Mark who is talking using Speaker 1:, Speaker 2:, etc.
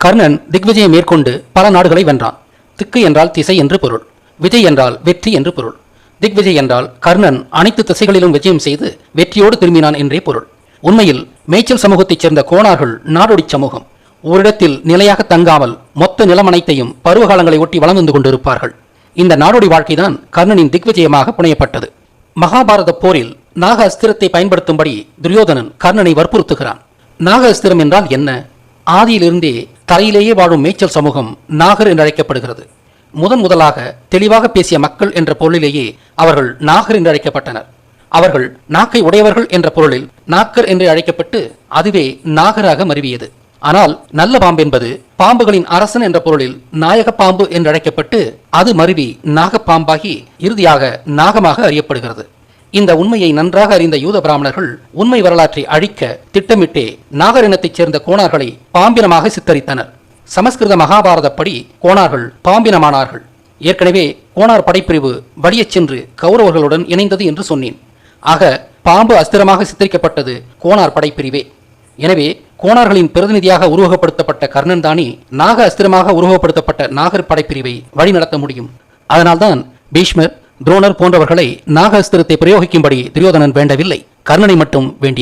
Speaker 1: கர்ணன் திக்விஜயம் மேற்கொண்டு பல நாடுகளை வென்றான். திக்கு என்றால் திசை என்று பொருள். விஜய் என்றால் வெற்றி என்று பொருள். திக்விஜய் என்றால் கர்ணன் அனைத்து திசைகளிலும் விஜயம் செய்து வெற்றியோடு திரும்பினான் என்றே பொருள். உண்மையில் மேய்ச்சல் சமூகத்தைச் சேர்ந்த கோணார்கள் நாடோடி சமூகம். ஓரிடத்தில் நிலையாக தங்காமல் மொத்த நிலம் அனைத்தையும் பருவகாலங்களை ஒட்டி வலம் வந்து கொண்டிருப்பார்கள். இந்த நாடோடி வாழ்க்கைதான் கர்ணனின் திக்விஜயமாக புனையப்பட்டது. மகாபாரத போரில் நாக அஸ்திரத்தை பயன்படுத்தும்படி துரியோதனன் கர்ணனை வற்புறுத்துகிறான். நாக அஸ்திரம் என்றால் என்ன? ஆதியிலிருந்தே தரையிலேயே வாழும் மேய்ச்சல் சமூகம் நாகர் என்று அழைக்கப்படுகிறது. முதலாக தெளிவாக பேசிய மக்கள் என்ற பொருளிலேயே அவர்கள் நாகர் என்று அழைக்கப்பட்டனர். அவர்கள் நாக்கை உடையவர்கள் என்ற பொருளில் நாக்கர் என்று அழைக்கப்பட்டு அதுவே நாகராக மருவியது. ஆனால் நல்ல பாம்பு என்பது பாம்புகளின் அரசன் என்ற பொருளில் நாயக பாம்பு என்று அழைக்கப்பட்டு அது மருவி நாகப்பாம்பாகி இறுதியாக நாகமாக அறியப்படுகிறது. இந்த உண்மையை நன்றாக அறிந்த யூத பிராமணர்கள் உண்மை வரலாற்றை அழிக்க திட்டமிட்டே நாகர் இனத்தைச் சேர்ந்த கோணார்களை பாம்பினமாக சித்தரித்தனர். சமஸ்கிருத மகாபாரதப்படி கோணார்கள் பாம்பினமானார்கள். ஏற்கனவே கோணார் படைப்பிரிவு வலியச் சென்று கௌரவர்களுடன் இணைந்தது என்று சொன்னேன். ஆக பாம்பு அஸ்திரமாக சித்தரிக்கப்பட்டது கோணார் படைப்பிரிவே. எனவே கோணார்களின் பிரதிநிதியாக உருவகப்படுத்தப்பட்ட கர்ணன் தானே நாக அஸ்திரமாக உருவகப்படுத்தப்பட்ட நாகர் படைப்பிரிவை வழிநடத்த முடியும். அதனால்தான் பீஷ்மர், துரோணர் போன்றவர்களை நாக அஸ்திரத்தை பிரயோகிக்கும்படி துரியோதனன் வேண்டவில்லை, கர்ணனை மட்டும் வேண்டினான்.